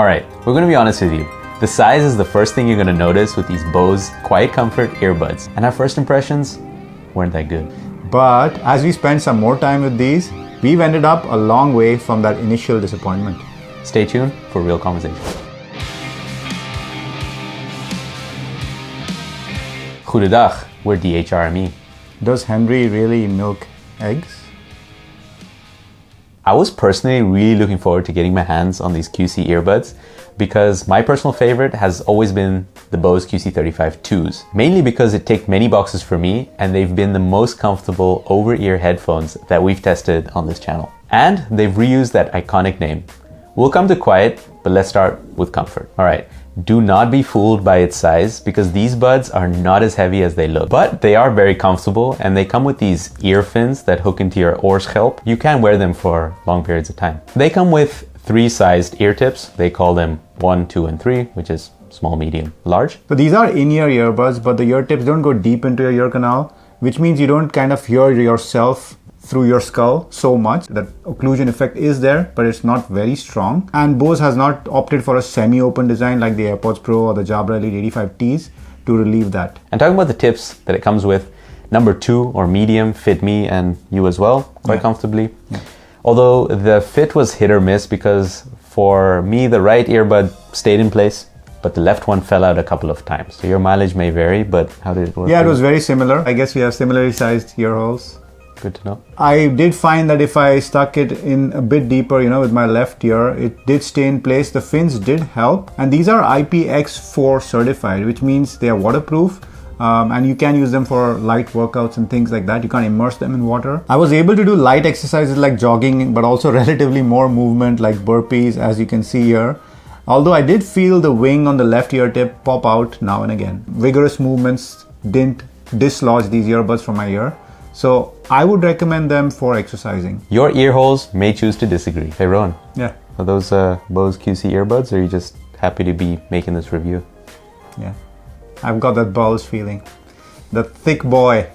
Alright, we're going to be honest with you. The size is the first thing you're going to notice with these Bose Quiet Comfort earbuds. And our first impressions weren't that good. But as we spent some more time with these, we've ended up a long way from that initial disappointment. Stay tuned for real conversation. Goedendag, we're DHRME. Does Henry really milk eggs? I was personally really looking forward to getting my hands on these QC earbuds because my personal favorite has always been the Bose QC35-2s, mainly because it ticked many boxes for me and they've been the most comfortable over-ear headphones that we've tested on this channel. And they've reused that iconic name. We'll come to quiet, but let's start with comfort. All right, do not be fooled by its size because these buds are not as heavy as they look, but they are very comfortable and they come with these ear fins that hook into your oorschelp. You can wear them for long periods of time. They come with 3 sized ear tips. They call them 1, 2, and 3, which is small, medium, large. So these are in-ear earbuds, but the ear tips don't go deep into your ear canal, which means you don't kind of hear yourself through your skull so much. That occlusion effect is there, but it's not very strong. And Bose has not opted for a semi-open design like the AirPods Pro or the Jabra Elite 85Ts to relieve that. And talking about the tips that it comes with, number 2 or medium fit me and you as well quite comfortably. Yeah. Although the fit was hit or miss because for me the right earbud stayed in place, but the left one fell out a couple of times. So your mileage may vary, but how did it work? Yeah, it was very similar. I guess we have similarly sized ear holes. Good to know. I did find that if I stuck it in a bit deeper, with my left ear, it did stay in place. The fins did help. And these are IPX4 certified, which means they are waterproof. And you can use them for light workouts and things like that. You can't immerse them in water. I was able to do light exercises like jogging, but also relatively more movement like burpees, as you can see here. Although I did feel the wing on the left ear tip pop out now and again. Vigorous movements didn't dislodge these earbuds from my ear. So I would recommend them for exercising. Your ear holes may choose to disagree. Hey Rowan. Yeah. Are those Bose QC earbuds or are you just happy to be making this review? Yeah. I've got that balls feeling. The thick boy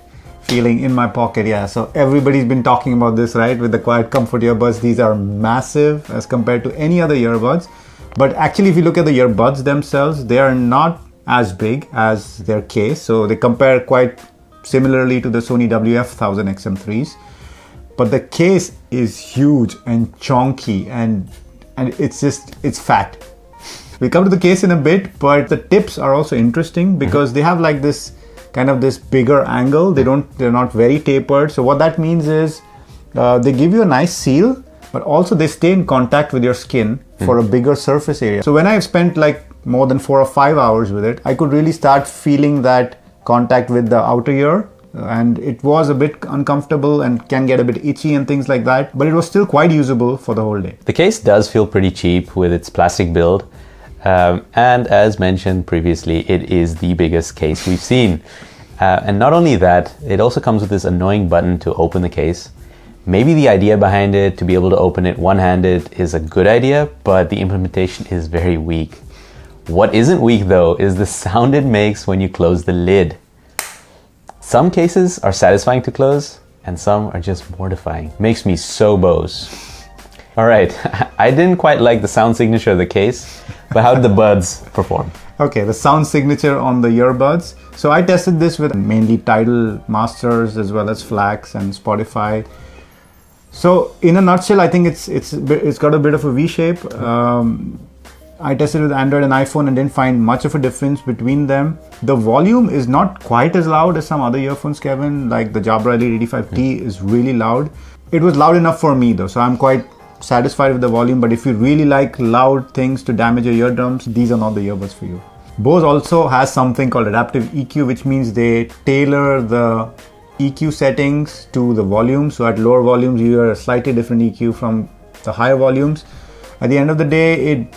feeling in my pocket. Yeah. So everybody's been talking about this, right? With the Quiet Comfort earbuds. These are massive as compared to any other earbuds. But actually, if you look at the earbuds themselves, they are not as big as their case. So they compare quite similarly to the Sony WF-1000 XM3s, but the case is huge and chonky and it's fat. We'll come to the case in a bit, but the tips are also interesting because they have like this kind of this bigger angle. They're not very tapered. So what that means is they give you a nice seal, but also they stay in contact with your skin for a bigger surface area. So when I've spent like more than 4 or 5 hours with it, I could really start feeling that contact with the outer ear, and it was a bit uncomfortable and can get a bit itchy and things like that, but it was still quite usable for the whole day. The case does feel pretty cheap with its plastic build, and as mentioned previously, it is the biggest case we've seen. And not only that, it also comes with this annoying button to open the case. Maybe the idea behind it, to be able to open it one-handed, is a good idea, but the implementation is very weak. What isn't weak though is the sound it makes when you close the lid. Some cases are satisfying to close and some are just mortifying. Makes me so Bose. All right, I didn't quite like the sound signature of the case, but how did the buds perform? Okay, the sound signature on the earbuds. So I tested this with mainly Tidal Masters as well as Flax and Spotify. So in a nutshell, I think it's got a bit of a V shape. I tested with Android and iPhone and didn't find much of a difference between them. The volume is not quite as loud as some other earphones, Kevin, like the Jabra Elite 85T is really loud. It was loud enough for me though, so I'm quite satisfied with the volume, but if you really like loud things to damage your eardrums, these are not the earbuds for you. Bose also has something called adaptive EQ, which means they tailor the EQ settings to the volume. So at lower volumes, you hear a slightly different EQ from the higher volumes. At the end of the day, it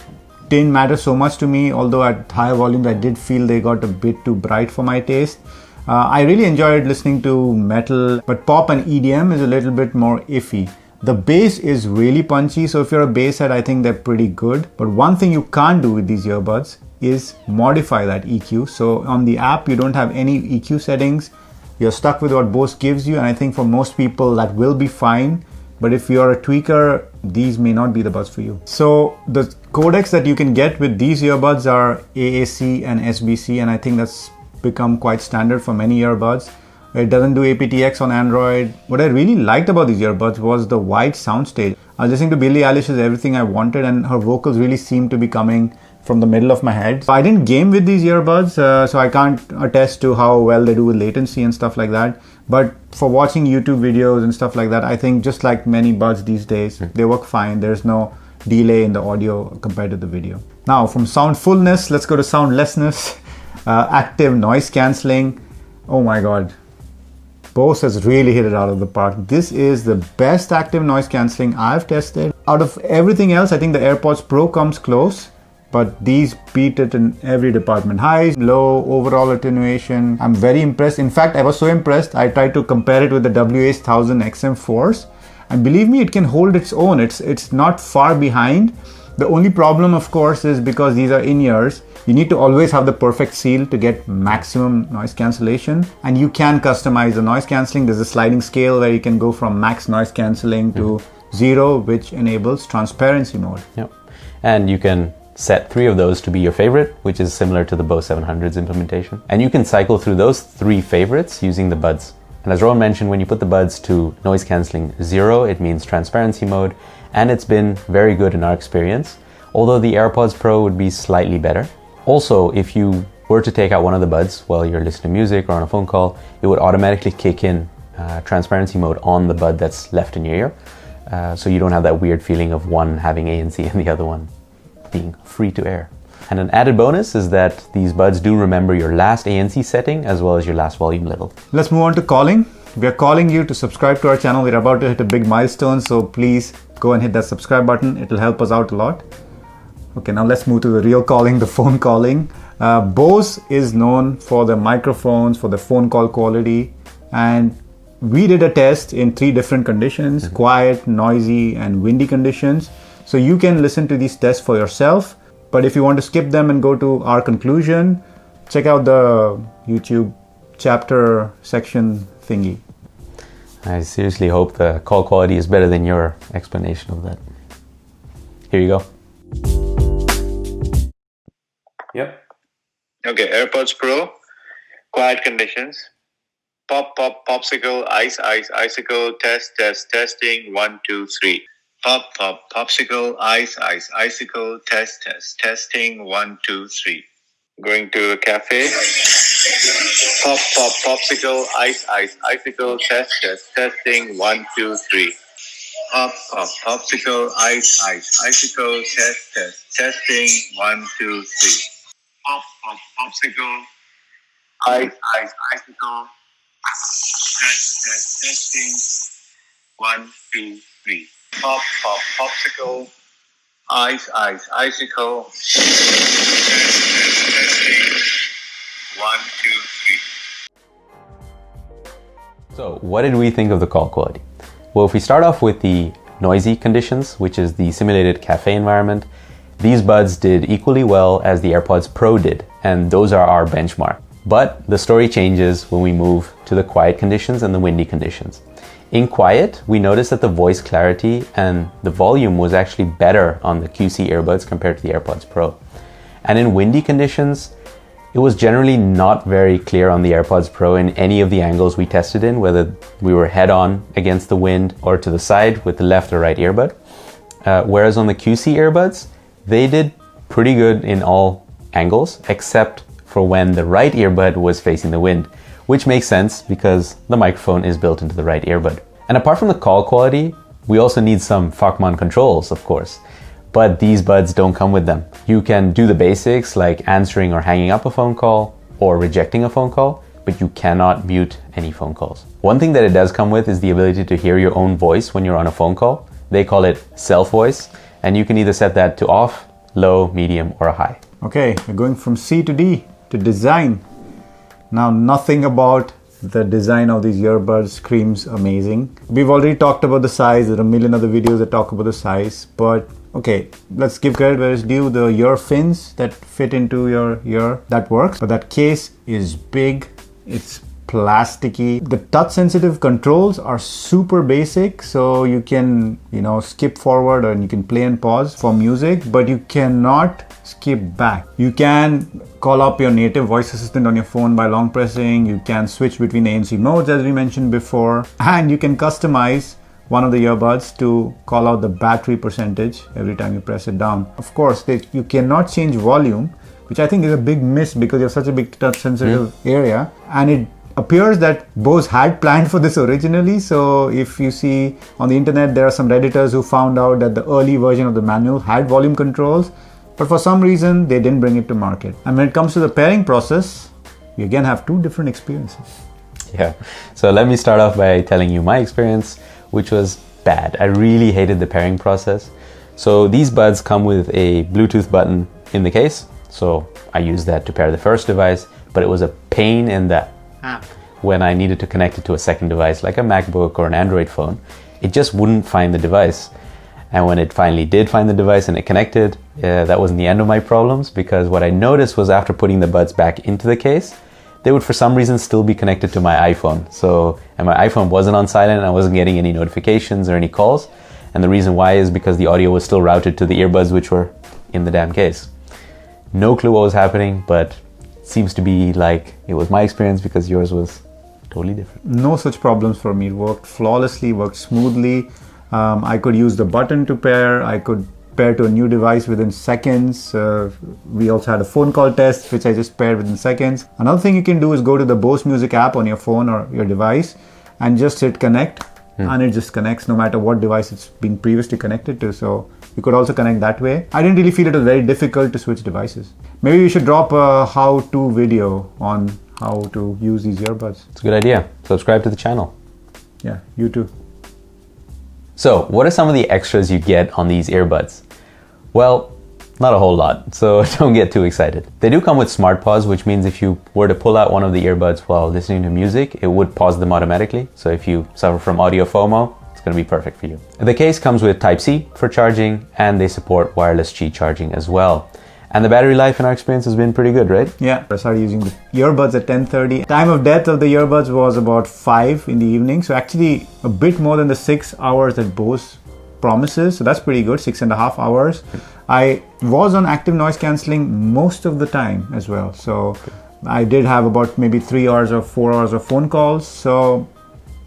didn't matter so much to me, although at higher volumes I did feel they got a bit too bright for my taste. I really enjoyed listening to metal, but pop and EDM is a little bit more iffy. The bass is really punchy, so if you're a bass head, I think they're pretty good. But one thing you can't do with these earbuds is modify that EQ. So on the app, you don't have any EQ settings. You're stuck with what Bose gives you, and I think for most people that will be fine. But if you're a tweaker, these may not be the buds for you. So the codecs that you can get with these earbuds are AAC and SBC, and I think that's become quite standard for many earbuds. It doesn't do aptX on Android. What I really liked about these earbuds was the wide soundstage. I was listening to Billie Eilish's Everything I Wanted, and her vocals really seemed to be coming from the middle of my head. So I didn't game with these earbuds, so I can't attest to how well they do with latency and stuff like that. But for watching YouTube videos and stuff like that, I think just like many buds these days, they work fine. There's no delay in the audio compared to the video. Now from soundfulness, let's go to soundlessness. Active noise cancelling. Oh my God. Bose has really hit it out of the park. This is the best active noise cancelling I've tested. Out of everything else, I think the AirPods Pro comes close, but these beat it in every department. High, low, overall attenuation. I'm very impressed. In fact, I was so impressed, I tried to compare it with the WH-1000 XM4s. And believe me, it can hold its own. It's not far behind. The only problem, of course, is because these are in-ears, you need to always have the perfect seal to get maximum noise cancellation. And you can customize the noise cancelling. There's a sliding scale where you can go from max noise cancelling to 0, which enables transparency mode. Yep. And you can set 3 of those to be your favorite, which is similar to the Bose 700's implementation. And you can cycle through those 3 favorites using the buds. And as Rohan mentioned, when you put the buds to noise cancelling 0, it means transparency mode. And it's been very good in our experience, although the AirPods Pro would be slightly better. Also, if you were to take out one of the buds while you're listening to music or on a phone call, it would automatically kick in transparency mode on the bud that's left in your ear. So you don't have that weird feeling of one having ANC and the other one being free to air. And an added bonus is that these buds do remember your last ANC setting as well as your last volume level. Let's move on to calling. We are calling you to subscribe to our channel. We're about to hit a big milestone, so please go and hit that subscribe button. It'll help us out a lot. Okay, now let's move to the real calling, the phone calling. Bose is known for the microphones, for the phone call quality, and we did a test in 3 different conditions, quiet, noisy, and windy conditions. So you can listen to these tests for yourself, but if you want to skip them and go to our conclusion, check out the YouTube chapter section thingy. I seriously hope the call quality is better than your explanation of that. Here you go. Yep. Okay, AirPods Pro, quiet conditions. Pop, pop, popsicle, ice, ice, icicle, test, test, testing, 1, 2, 3. Pop, pop, popsicle, ice, ice, icicle, test, test, testing, 1, 2, 3. Going to a cafe. Pop, pop, popsicle, ice, ice, icicle, test, test, testing, 1, 2, 3. Pop, pop, popsicle, ice, ice, icicle, test, test, testing, 1, 2, 3. Pop, pop, popsicle, ice, ice, icicle, test, test, testing, 1, 2, 3. Pop, pop, popsicle, ice, ice, icicle, test, test, testing, 1, 2, 3. So what did we think of the call quality? Well, if we start off with the noisy conditions, which is the simulated cafe environment, these buds did equally well as the AirPods Pro did, and those are our benchmark. But the story changes when we move to the quiet conditions and the windy conditions. In quiet, we noticed that the voice clarity and the volume was actually better on the QC earbuds compared to the AirPods Pro. And in windy conditions, it was generally not very clear on the AirPods Pro in any of the angles we tested in, whether we were head on against the wind or to the side with the left or right earbud. Whereas on the QC earbuds, they did pretty good in all angles, except for when the right earbud was facing the wind, which makes sense because the microphone is built into the right earbud. And apart from the call quality, we also need some Fachmann controls, of course. But these buds don't come with them. You can do the basics like answering or hanging up a phone call or rejecting a phone call, but you cannot mute any phone calls. One thing that it does come with is the ability to hear your own voice when you're on a phone call. They call it self-voice, and you can either set that to off, low, medium, or a high. Okay, we're going from C to D to design. Now, nothing about the design of these earbuds screams amazing. We've already talked about the size. There are a million other videos that talk about the size, but okay, let's give credit where it's due. The ear fins that fit into your ear, that works. But that case is big. It's plasticky. The touch sensitive controls are super basic, so you can, skip forward and you can play and pause for music, but you cannot skip back. You can call up your native voice assistant on your phone by long pressing. You can switch between ANC modes as we mentioned before, and you can customize one of the earbuds to call out the battery percentage every time you press it down. Of course, you cannot change volume, which I think is a big miss because you have such a big touch sensitive area, and it appears that Bose had planned for this originally. So if you see on the internet, there are some Redditors who found out that the early version of the manual had volume controls, but for some reason they didn't bring it to market. And when it comes to the pairing process, you again have two different experiences. Yeah, so let me start off by telling you my experience, which was bad. I really hated the pairing process. So these buds come with a Bluetooth button in the case, so I used that to pair the first device, but it was a pain in the app when I needed to connect it to a second device like a MacBook or an Android phone. It just wouldn't find the device, and when it finally did find the device and it connected, that wasn't the end of my problems, because what I noticed was after putting the buds back into the case, they would for some reason still be connected to my iPhone. And my iPhone wasn't on silent, and I wasn't getting any notifications or any calls, and the reason why is because the audio was still routed to the earbuds which were in the damn case. No clue what was happening, but it seems to be like it was my experience because yours was totally different. No such problems for me. It worked flawlessly, worked smoothly. I could use the button to pair. I could pair to a new device within seconds. We also had a phone call test, which I just paired within seconds. Another thing you can do is go to the Bose Music app on your phone or your device and just hit connect, and it just connects no matter what device it's been previously connected to. So you could also connect that way. I didn't really feel it was very difficult to switch devices. Maybe we should drop a how-to video on how to use these earbuds. It's a good idea. Subscribe to the channel. Yeah, you too. So, what are some of the extras you get on these earbuds? Well, not a whole lot, so don't get too excited. They do come with Smart Pause, which means if you were to pull out one of the earbuds while listening to music, it would pause them automatically. So if you suffer from audio FOMO, it's going to be perfect for you. The case comes with Type-C for charging, and they support wireless Qi charging as well. And the battery life in our experience has been pretty good, right? Yeah, I started using the earbuds at 10:30. Time of death of the earbuds was about 5 in the evening. So actually a bit more than the 6 hours that Bose promises. So that's pretty good, 6.5 hours. I was on active noise cancelling most of the time as well. So I did have about maybe 3 hours or 4 hours of phone calls. So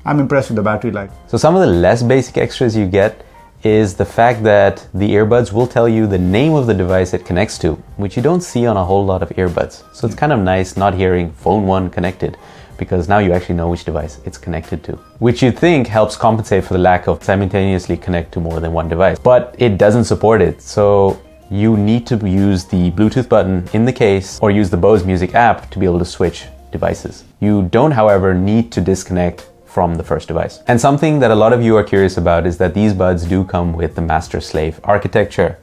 I'm impressed with the battery life. So some of the less basic extras you get is the fact that the earbuds will tell you the name of the device it connects to, which you don't see on a whole lot of earbuds. So it's kind of nice not hearing phone 1 connected, because now you actually know which device it's connected to, which you think helps compensate for the lack of simultaneously connect to more than one device. But it doesn't support it. So you need to use the Bluetooth button in the case or use the Bose Music app to be able to switch devices. You don't, however, need to disconnect from the first device. And something that a lot of you are curious about is that these buds do come with the master-slave architecture,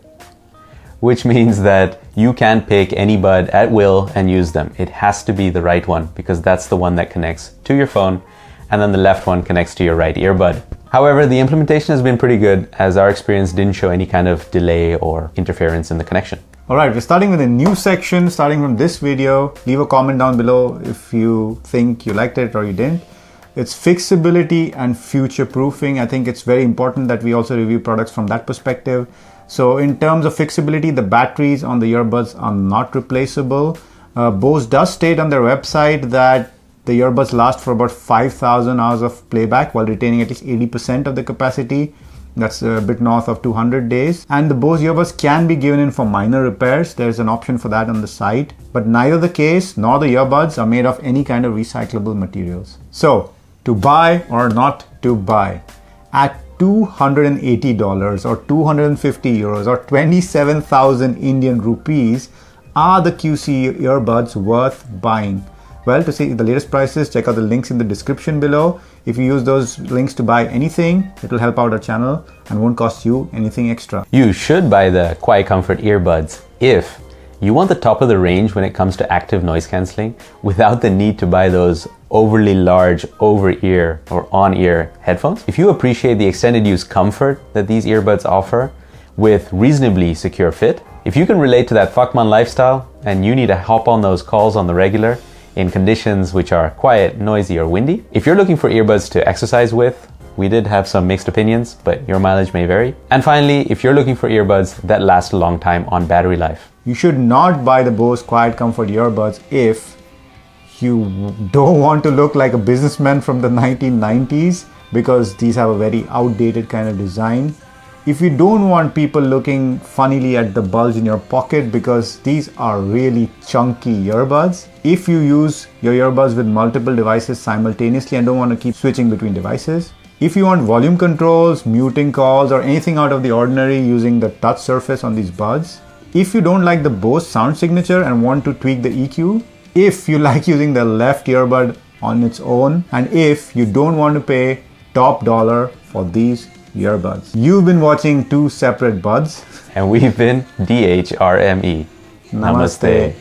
which means that you can't pick any bud at will and use them. It has to be the right one, because that's the one that connects to your phone, and then the left one connects to your right earbud. However, the implementation has been pretty good, as our experience didn't show any kind of delay or interference in the connection. Alright, we're starting with a new section, starting from this video. Leave a comment down below if you think you liked it or you didn't. It's fixability and future proofing. I think it's very important that we also review products from that perspective. So in terms of fixability, the batteries on the earbuds are not replaceable. Bose does state on their website that the earbuds last for about 5,000 hours of playback while retaining at least 80% of the capacity. That's a bit north of 200 days. And the Bose earbuds can be given in for minor repairs. There's an option for that on the site. But neither the case nor the earbuds are made of any kind of recyclable materials. So, to buy or not to buy? At $280 or 250 euros or 27,000 Indian rupees, are the QC earbuds worth buying? Well, to see the latest prices, check out the links in the description below. If you use those links to buy anything, it will help out our channel and won't cost you anything extra. You should buy the Quiet Comfort earbuds if you want the top of the range when it comes to active noise cancelling without the need to buy those overly large over-ear or on-ear headphones. If you appreciate the extended use comfort that these earbuds offer with reasonably secure fit, if you can relate to that fuckman lifestyle and you need to hop on those calls on the regular, in conditions which are quiet, noisy, or windy. If you're looking for earbuds to exercise with, we did have some mixed opinions, but your mileage may vary. And finally, if you're looking for earbuds that last a long time on battery life. You should not buy the Bose Quiet Comfort earbuds if you don't want to look like a businessman from the 1990s, because these have a very outdated kind of design. If you don't want people looking funnily at the bulge in your pocket, because these are really chunky earbuds. If you use your earbuds with multiple devices simultaneously and don't want to keep switching between devices. If you want volume controls, muting calls, or anything out of the ordinary using the touch surface on these buds. If you don't like the Bose sound signature and want to tweak the EQ. If you like using the left earbud on its own. And if you don't want to pay top dollar for these earbuds. You've been watching Two Separate Buds. And we've been DHRME. Namaste.